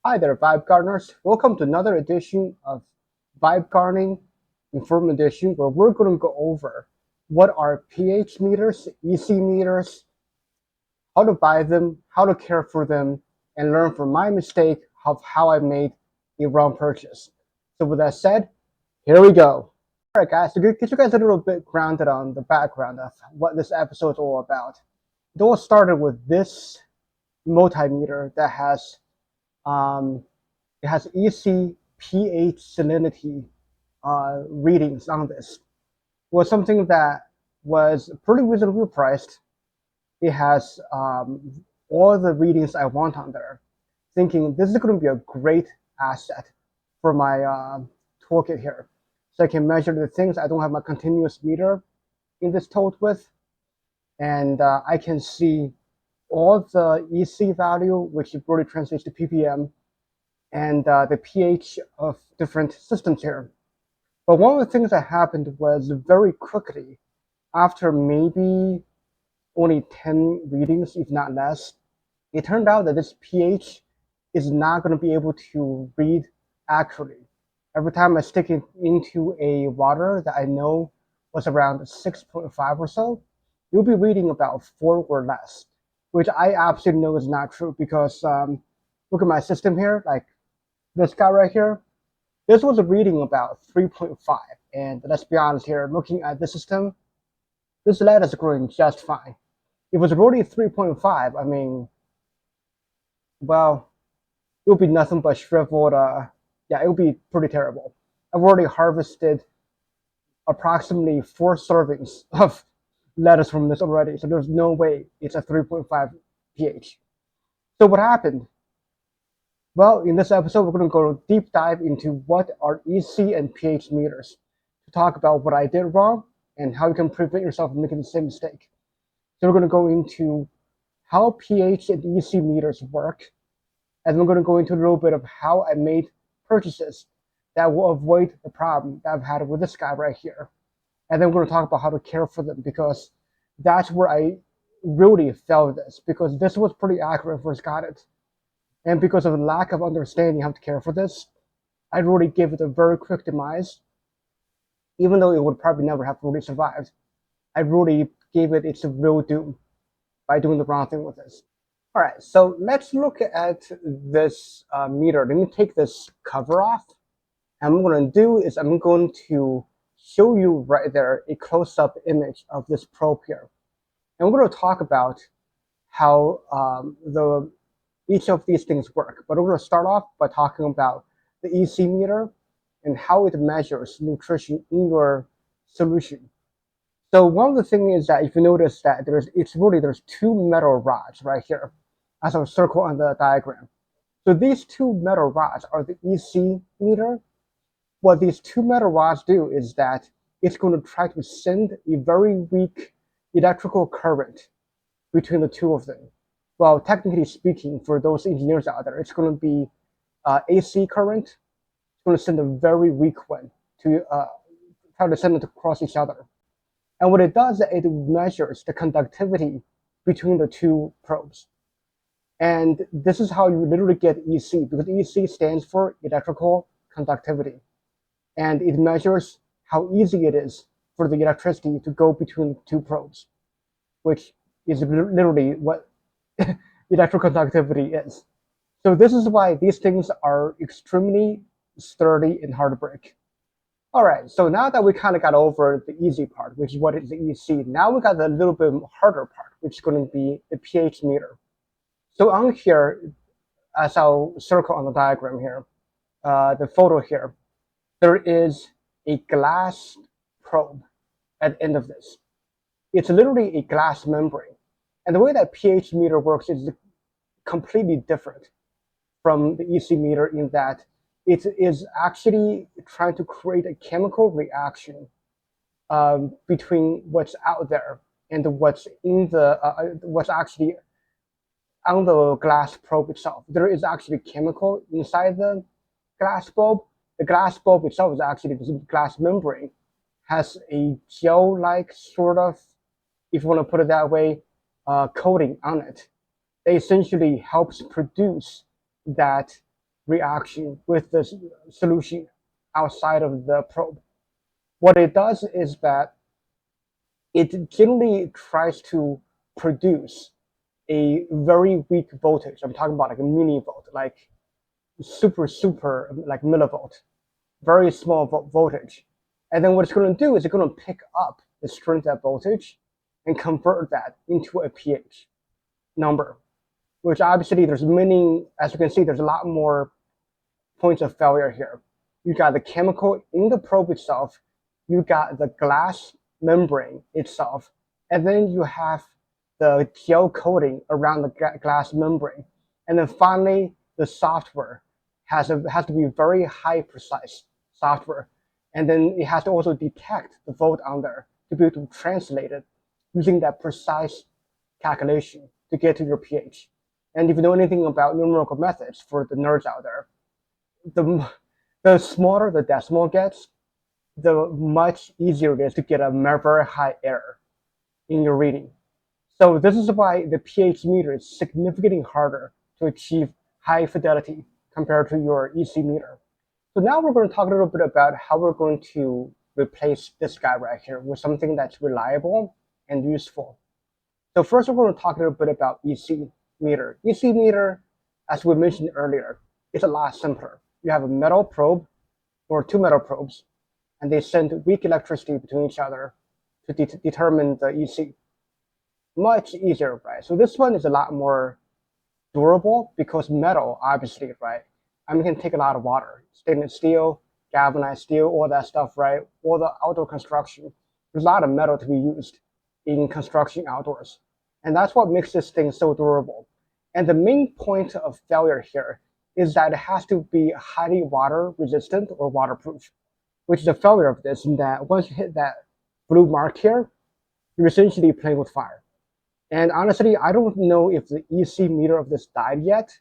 Hi there, Vibe Gardeners. Welcome to another edition of Vibe Gardening Inform Edition, where we're going to go over what are pH meters, EC meters, how to buy them, how to care for them, and learn from my mistake of how I made a wrong purchase. So with that said, here we go. All right, guys, to get you guys a little bit grounded on the background of what this episode is all about. It all started with this multimeter that has um, it has EC pH salinity readings on this. It was something that was pretty reasonably priced. It has all the readings I want on there. Thinking this is going to be a great asset for my toolkit here. So I can measure the things. I don't have my continuous meter in this tote with. And I can see all the EC value, which really translates to ppm, and the pH of different systems here. But one of the things that happened was very quickly, after maybe only 10 readings, if not less, it turned out that this pH is not going to be able to read accurately. Every time I stick it into a water that I know was around 6.5 or so, you'll be reading about 4 or less, which I absolutely know is not true because look at my system here, like this guy right here. This was a reading about 3.5, and let's be honest here, looking at the system, this lettuce is growing just fine. If it was really 3.5, I mean, well, it would be nothing but shriveled. Yeah, it would be pretty terrible. I've already harvested approximately 4 servings of lettuce from this already, so there's no way it's a 3.5 pH. So what happened? Well, in this episode, we're going to go deep dive into what are EC and pH meters to talk about what I did wrong and how you can prevent yourself from making the same mistake. So we're going to go into how pH and EC meters work, and we're going to go into a little bit of how I made purchases that will avoid the problem that I've had with this guy right here. And then we're going to talk about how to care for them, because that's where I really failed this, because this was pretty accurate when I first got it. And because of the lack of understanding how to care for this, I really gave it a very quick demise, even though it would probably never have really survived. I really gave it its real doom by doing the wrong thing with this. All right, so let's look at this meter. Let me take this cover off. And what I'm going to do is I'm going to show you right there a close-up image of this probe here. And we're going to talk about how each of these things work. But we're going to start off by talking about the EC meter and how it measures nutrition in your solution. So one of the things is that if you notice that there's 2 metal rods right here, as I circle on the diagram. So these 2 metal rods are the EC meter. What these 2 metal rods do is that it's going to try to send a very weak electrical current between the two of them. Well, technically speaking, for those engineers out there, it's going to be AC current. It's going to send a very weak one to try to send it across each other. And what it does, it measures the conductivity between the 2 probes. And this is how you literally get EC, because EC stands for electrical conductivity. And it measures how easy it is for the electricity to go between the 2 probes, which is literally what electrical conductivity is. So this is why these things are extremely sturdy and hard to break. All right, so now that we kind of got over the easy part, which is what is the EC, now we got the little bit harder part, which is going to be the pH meter. So on here, as I'll circle on the diagram here, the photo here, there is a glass probe at the end of this. It's literally a glass membrane. And the way that pH meter works is completely different from the EC meter in that it is actually trying to create a chemical reaction between what's out there and what's in the what's actually on the glass probe itself. There is actually chemical inside the glass bulb. The glass bulb itself is actually this glass membrane, has a gel-like sort of, if you want to put it that way, coating on it. It essentially helps produce that reaction with the solution outside of the probe. What it does is that it generally tries to produce a very weak voltage. I'm talking about like a millivolt, like super like millivolt, very small voltage. And then what it's going to do is it's going to pick up the strength of that voltage and convert that into a pH number, which obviously there's many, as you can see, there's a lot more points of failure here. You got the chemical in the probe itself, you got the glass membrane itself, and then you have the gel coating around the glass membrane. And then finally, the software has to be very high precise software. And then it has to also detect the volt on there to be able to translate it using that precise calculation to get to your pH. And if you know anything about numerical methods for the nerds out there, the smaller the decimal gets, the much easier it is to get a very high error in your reading. So this is why the pH meter is significantly harder to achieve high fidelity compared to your EC meter. So now we're going to talk a little bit about how we're going to replace this guy right here with something that's reliable and useful. So first we're going to talk a little bit about EC meter. EC meter, as we mentioned earlier, is a lot simpler. You have a metal probe or two metal probes, and they send weak electricity between each other to determine the EC. Much easier, right? So this one is a lot more durable because metal, obviously, right? I mean, it can take a lot of water. Stainless steel, galvanized steel, all that stuff, right? All the outdoor construction. There's a lot of metal to be used in construction outdoors. And that's what makes this thing so durable. And the main point of failure here is that it has to be highly water resistant or waterproof, which is a failure of this, in that once you hit that blue mark here, you're essentially playing with fire. And honestly, I don't know if the EC meter of this died yet,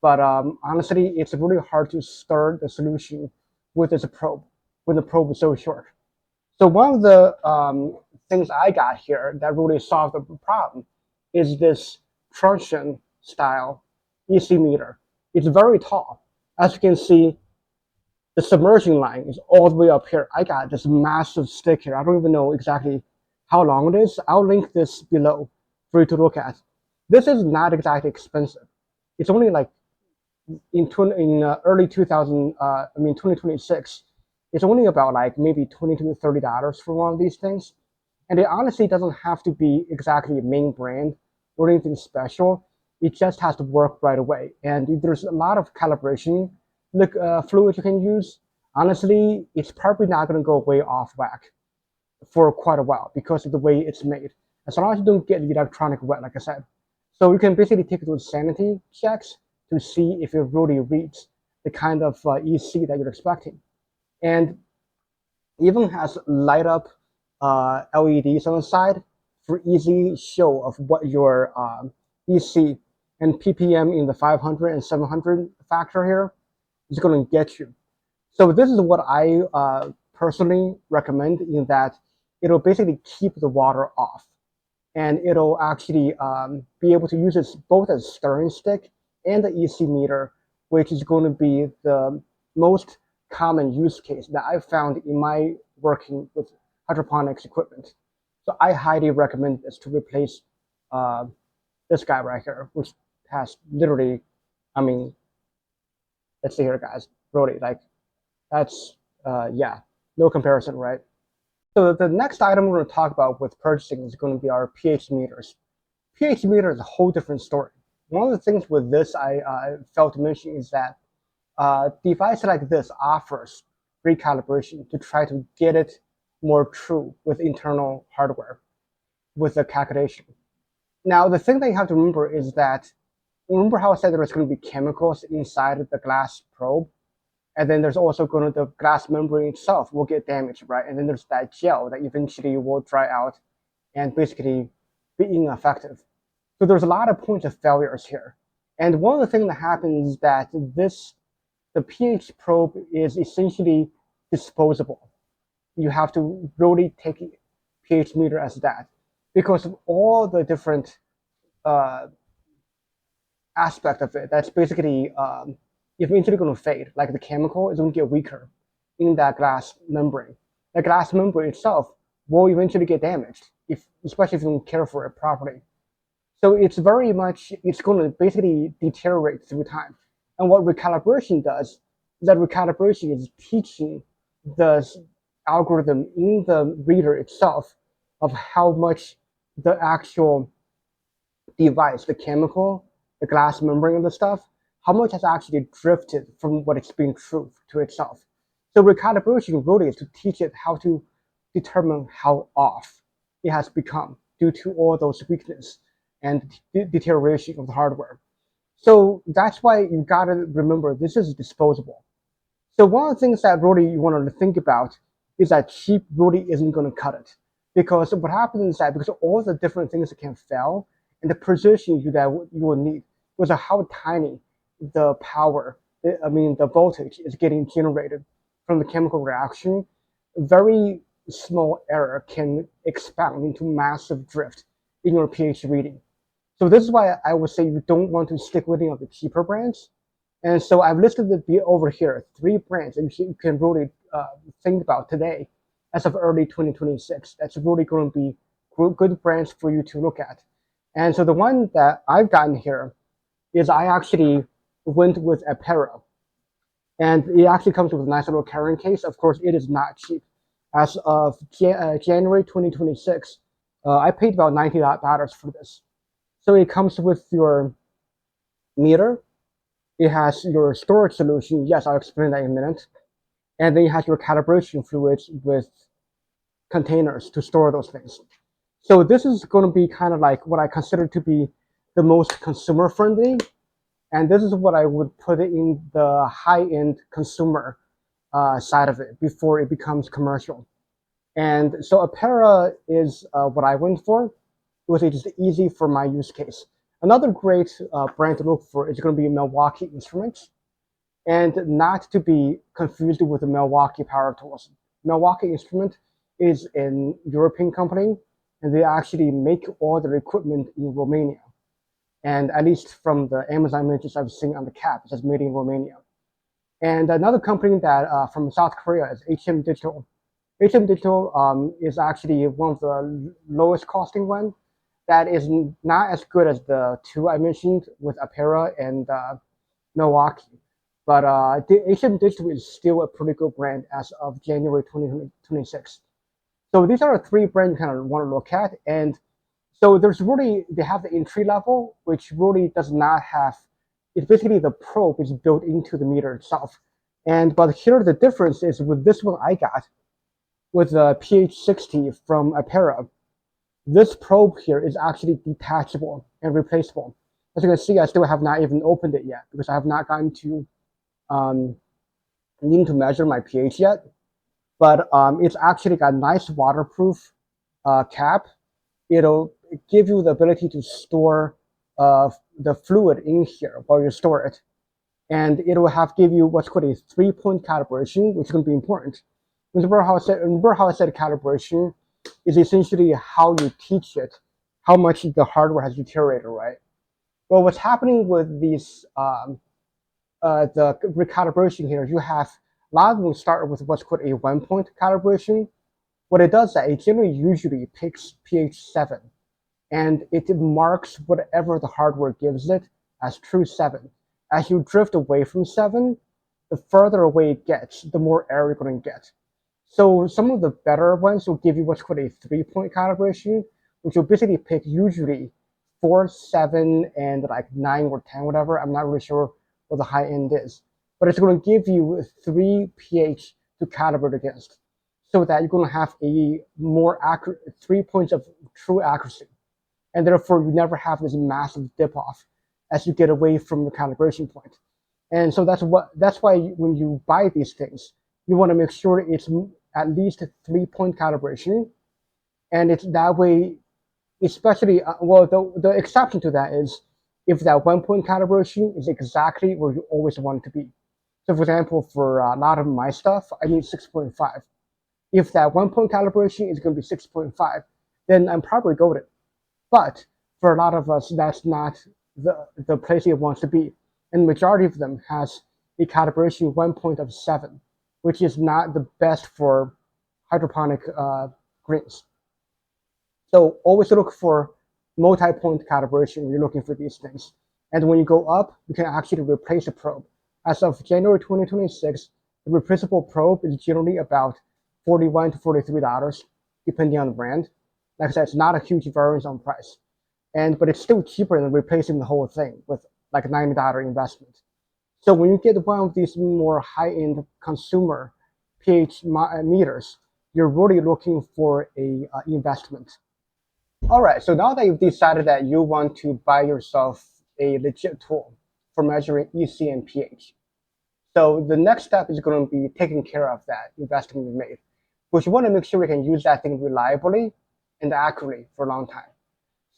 but honestly, it's really hard to stir the solution with this probe when the probe is so short. So one of the things I got here that really solved the problem is this truncheon style EC meter. It's very tall. As you can see, the submerging line is all the way up here. I got this massive stick here. I don't even know exactly how long it is. I'll link this below for you to look at. This is not exactly expensive. It's only like in early 2026, it's only about like maybe $20 to $30 for one of these things. And it honestly doesn't have to be exactly a main brand or anything special. It just has to work right away. And there's a lot of calibration fluid you can use. Honestly, it's probably not going to go way off whack for quite a while because of the way it's made. As long as you don't get the electronic wet, like I said. So you can basically take those sanity checks to see if it really reads the kind of EC that you're expecting. And even has light up LEDs on the side for easy show of what your EC and ppm in the 500 and 700 factor here is going to get you. So this is what I personally recommend, in that it'll basically keep the water off, and it'll actually be able to use it both as stirring stick and the EC meter, which is going to be the most common use case that I've found in my working with hydroponics equipment. So I highly recommend this to replace this guy right here, which has literally, I mean, let's see here, guys, really, like, that's, yeah, no comparison, right? So the next item we're going to talk about with purchasing is going to be our pH meters. pH meter is a whole different story. One of the things with this I failed to mention is that device like this offers recalibration to try to get it more true with internal hardware with the calculation. Now, the thing that you have to remember is that, remember how I said there was going to be chemicals inside of the glass probe? And then there's also going to, the glass membrane itself will get damaged, right? And then there's that gel that eventually will dry out and basically be ineffective. So there's a lot of points of failures here. And one of the things that happens is that the pH probe is essentially disposable. You have to really take pH meter as that, because of all the different aspect of it that's basically eventually going to fade. Like the chemical is going to get weaker in that glass membrane. The glass membrane itself will eventually get damaged, especially if you don't care for it properly. So it's going to basically deteriorate through time. And what recalibration does is that recalibration is teaching the algorithm in the reader itself of how much the actual device, the chemical, the glass membrane of the stuff, how much has actually drifted from what it's been true to itself. So recalibration really is to teach it how to determine how off it has become due to all those weaknesses and deterioration of the hardware. So that's why you gotta remember this is disposable. So one of the things that really you want to think about is that cheap really isn't going to cut it, because what happens is that because all the different things that can fail and the precision you will need was how tiny the power, the voltage is getting generated from the chemical reaction. Very small error can expound into massive drift in your pH reading. So this is why I would say you don't want to stick with any of the cheaper brands. And so I've listed the over here, 3 brands that you can really think about today as of early 2026. That's really going to be good brands for you to look at. And so the one that I've gotten here is I actually went with Apera. And it actually comes with a nice little carrying case. Of course, it is not cheap. As of January 2026, I paid about $90 for this. So it comes with your meter. It has your storage solution. Yes, I'll explain that in a minute. And then it has your calibration fluids with containers to store those things. So this is going to be kind of like what I consider to be the most consumer friendly. And this is what I would put in the high-end consumer side of it before it becomes commercial. And so Apera is what I went for. It was just easy for my use case. Another great brand to look for is going to be Milwaukee Instruments, and not to be confused with the Milwaukee Power Tools. Milwaukee Instrument is an European company, and they actually make all their equipment in Romania. And at least from the Amazon images I've seen on the cap, it says made in Romania. And another company that from South Korea is HM Digital. HM Digital is actually one of the lowest costing one. That is not as good as the 2 I mentioned with Apera and Milwaukee. But the HM Digital is still a pretty good brand as of January 2026. So these are the 3 brands you kind of want to look at. And so they have the entry level, which really does not have, it's basically the probe is built into the meter itself. But here the difference is with this one I got, with the pH60 from Apera, this probe here is actually detachable and replaceable. As you can see, I still have not even opened it yet because I have not gotten to needing to measure my pH yet. But it's actually got a nice waterproof cap. It'll give you the ability to store the fluid in here while you store it. And it will give you what's called a 3-point calibration, which is going to be important. Remember how I said calibration is essentially how you teach it, how much the hardware has deteriorated, right? Well, what's happening with these, the recalibration here, you have a lot of them start with what's called a 1-point calibration. What it does is that it usually picks pH 7, and it marks whatever the hardware gives it as true 7. As you drift away from 7, the further away it gets, the more error you're going to get. So some of the better ones will give you what's called a 3-point calibration, which will basically pick usually 4, 7, and like 9 or 10, whatever. I'm not really sure what the high end is. But it's going to give you 3 pH to calibrate against, so that you're going to have a more accurate 3 points of true accuracy. And therefore, you never have this massive dip off as you get away from the calibration point. And so that's why when you buy these things, you want to make sure it's at least a 3-point calibration. And it's that way, especially, the exception to that is if that 1-point calibration is exactly where you always want it to be. So for example, for a lot of my stuff, I need 6.5. If that 1-point calibration is going to be 6.5, then I'm probably goaded. But for a lot of us, that's not the place it wants to be. And the majority of them has a calibration 1.7, which is not the best for hydroponic greens. So always look for multi-point calibration when you're looking for these things. And when you go up, you can actually replace the probe. As of January 2026, the replaceable probe is generally about $41 to $43, depending on the brand. Like I said, it's not a huge variance on price, but it's still cheaper than replacing the whole thing with like a $90 investment. So when you get one of these more high-end consumer pH meters, you're really looking for a investment. All right, so now that you've decided that you want to buy yourself a legit tool for measuring EC and pH, so the next step is going to be taking care of that investment you made, because you want to make sure you can use that thing reliably and accurately for a long time.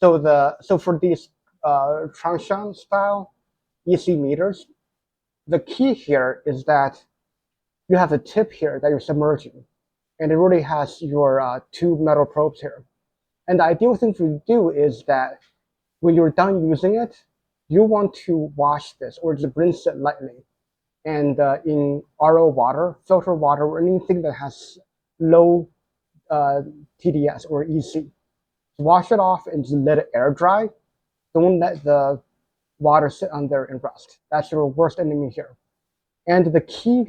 So for these Transhan style EC meters, the key here is that you have a tip here that you're submerging, and it really has your two metal probes here. And the ideal thing to do is that when you're done using it, you want to wash this or just rinse it lightly. And in RO water, filter water, or anything that has low TDS or EC, wash it off and just let it air dry. Don't let the water sit on there and rust. That's your worst enemy here. And the key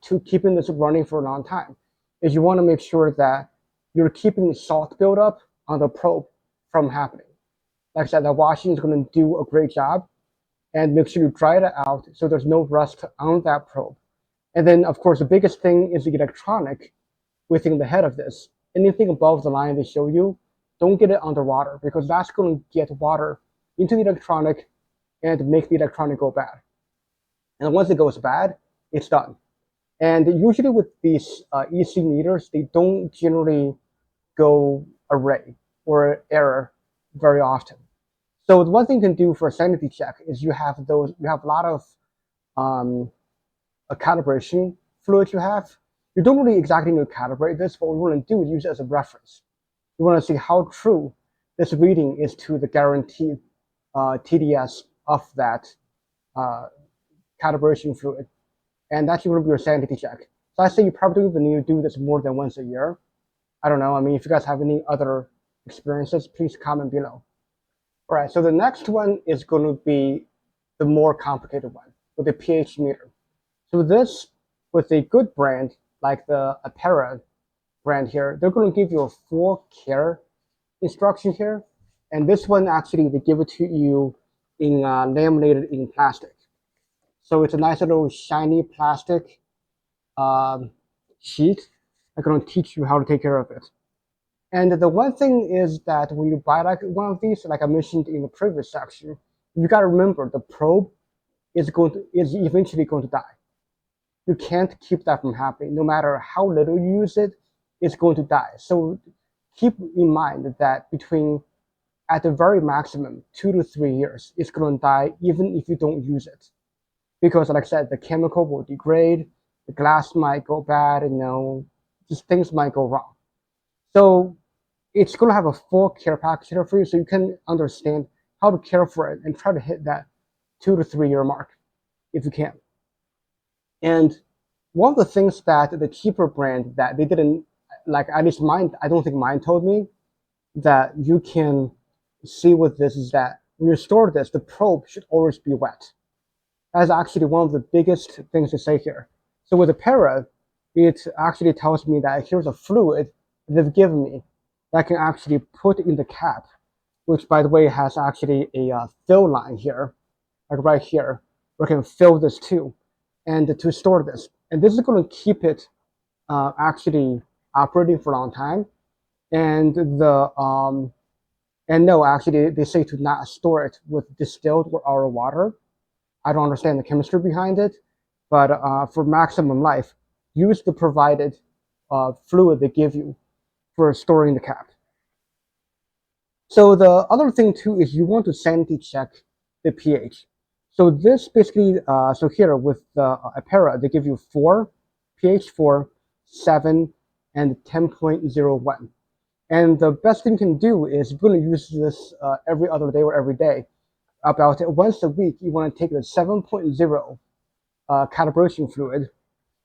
to keeping this running for a long time is you want to make sure that you're keeping salt buildup on the probe from happening. Like I said, the washing is going to do a great job, and make sure you dry it out so there's no rust on that probe. And then, of course, the biggest thing is the electronic within the head of this. Anything above the line they show you, don't get it underwater, because that's going to get water into the electronic and make the electronic go bad. And once it goes bad, it's done. And usually with these EC meters, they don't generally go array or error very often. So the one thing you can do for a sanity check is you have a lot of a calibration fluid you have. You don't really exactly need to calibrate this, but what we want to do is use it as a reference. We want to see how true this reading is to the guaranteed TDS of that calibration fluid. And that's going to be your sanity check. So I say you probably even need to do this more than once a year. I don't know. I mean, if you guys have any other experiences, please comment below. All right, so the next one is going to be the more complicated one with the pH meter. So this, with a good brand like the Apera brand here, they're going to give you a full care instruction here. And this one, actually, they give it to you in laminated in plastic. So it's a nice little shiny plastic sheet. I'm going to teach you how to take care of it. And the one thing is that when you buy like one of these, like I mentioned in the previous section, you got to remember the probe is eventually going to die. You can't keep that from happening. No matter how little you use it, it's going to die. So keep in mind that at the very maximum, 2 to 3 years, it's going to die even if you don't use it. Because like I said, the chemical will degrade, the glass might go bad, just things might go wrong. So it's going to have a full care package here for you, so you can understand how to care for it and try to hit that 2 to 3 year mark if you can. And one of the things that the cheaper brand that they didn't, like at least mine, I don't think mine told me, that you can see with this is that when you store this, the probe should always be wet. That's actually one of the biggest things to say here. So with the Apera, it actually tells me that here's a fluid they've given me that I can actually put in the cap, which by the way has actually a fill line here, like right here, where I can fill this too, and to store this. And this is going to keep it actually operating for a long time. And no, actually they say to not store it with distilled or RO water. I don't understand the chemistry behind it, but for maximum life, use the provided fluid they give you for storing the cap. So the other thing too is you want to sanity check the pH. So this basically, so here with the Apera, they give you 4, pH 4, 7, and 10.01. And the best thing you can do is you're going to use this every other day or every day. About once a week, you want to take the 7.0 calibration fluid.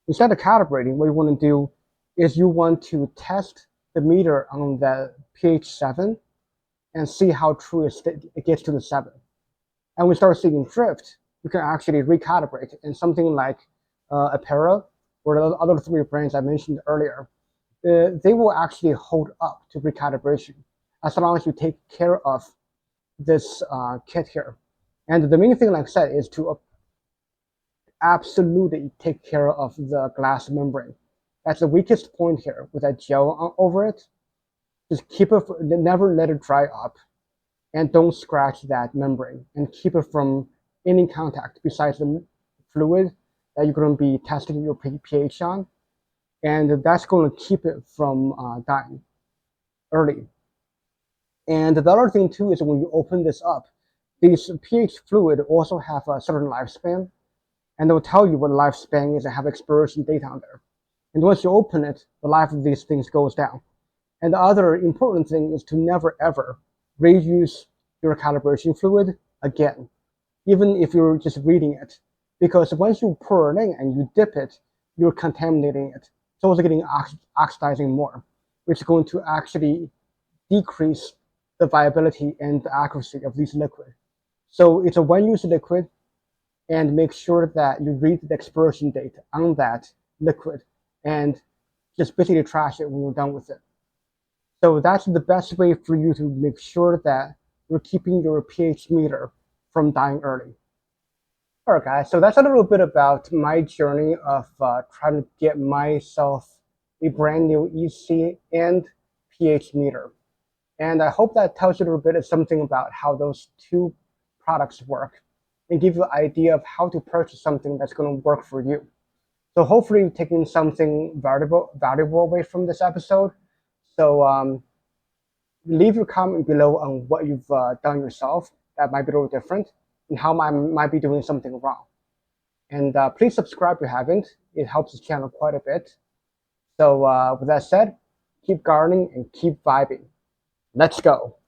Instead of calibrating, what you want to do is you want to test the meter on the pH 7 and see how true it gets to the 7. And we start seeing drift, you can actually recalibrate. And something like Apera or the other 3 brands I mentioned earlier, they will actually hold up to recalibration as long as you take care of this kit here. And the main thing, like I said, is to absolutely take care of the glass membrane. That's the weakest point here with that gel over it. Just keep it, never let it dry up, and don't scratch that membrane, and keep it from any contact besides the fluid that you're going to be testing your pH on, and that's going to keep it from dying early. And the other thing too is when you open this up, these pH fluid also have a certain lifespan, and they'll tell you what the lifespan is and have expiration date on there. And once you open it, the life of these things goes down. And the other important thing is to never ever reuse your calibration fluid again, even if you're just reading it. Because once you pour it in and you dip it, you're contaminating it. It's also getting oxidizing more, which is going to actually decrease the viability and the accuracy of this liquid. So it's a one-use liquid, and make sure that you read the expiration date on that liquid and just basically trash it when you're done with it. So that's the best way for you to make sure that you're keeping your pH meter from dying early. All right, guys, so that's a little bit about my journey of trying to get myself a brand new EC and pH meter. And I hope that tells you a little bit of something about how those 2 products work and give you an idea of how to purchase something that's going to work for you. So hopefully you've taken something valuable away from this episode. So leave your comment below on what you've done yourself that might be a little different and how I might be doing something wrong. And please subscribe if you haven't. It helps the channel quite a bit. So with that said, keep gardening and keep vibing. Let's go.